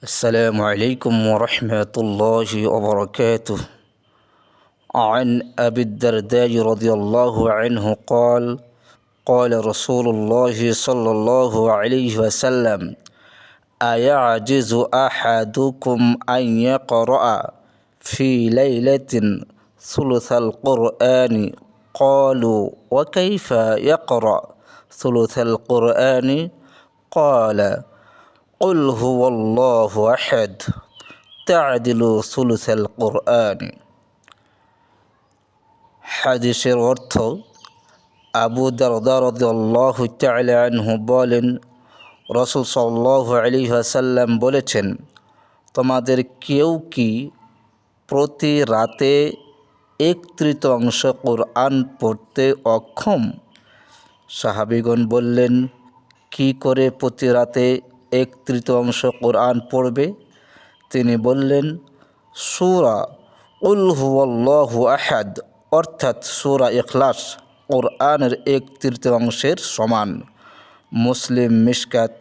السلام عليكم ورحمة الله وبركاته. عن أبي الدرداء رضي الله عنه قال قال رسول الله صلى الله عليه وسلم: أيعجز أحدكم أن يقرأ في ليلة ثلث القرآن؟ قالوا: وكيف يقرأ ثلث القرآن؟ قال: قل هو الله أحد تعدل ثلث القرآن। হাদিসের অর্থ, আবু দারদা রাদিয়াল্লাহু তাআলা আনহু বলেন, রাসূল সাল্লাল্লাহু আলাইহি ওয়াসাল্লাম বলেছেন, তোমাদের কেউ কি প্রতি রাতে 1/3 কোরআন পড়তে অক্ষম? সাহাবীগণ বললেন, কি করে প্রতি রাতে 1/3 কোরআন পড়বে? তিনি বললেন, সূরা কুল হুয়াল্লাহু আহাদ অর্থাৎ সূরা ইখলাস কোরআনের 1/3 সমান। মুসলিম মিশকাত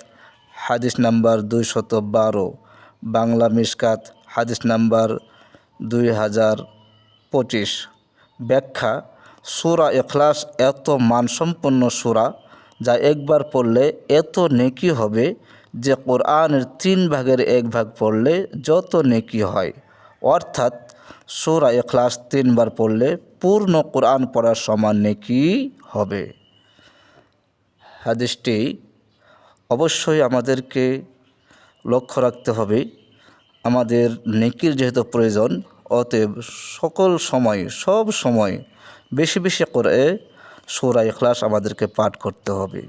হাদিস নাম্বার 212, বাংলা মিশকাত হাদিস নাম্বার 2025। ব্যাখ্যা: সূরা ইখলাস এত মানসম্পন্ন সূরা যা একবার পড়লে এত নেকি হবে যে কোরআনের 3/1 ভাগ পড়লে যত নেকি হয়। অর্থাৎ সূরা ইখলাস 3 বার পড়লে পূর্ণ কোরআন পড়ার সমান নেকি হবে। হাদিসটি অবশ্যই আমাদেরকে লক্ষ্য রাখতে হবে। আমাদের নেকির যেহেতু প্রয়োজন, অতএব সব সময় বেশি বেশি করে সূরা ইখলাস আমাদেরকে পাঠ করতে হবে।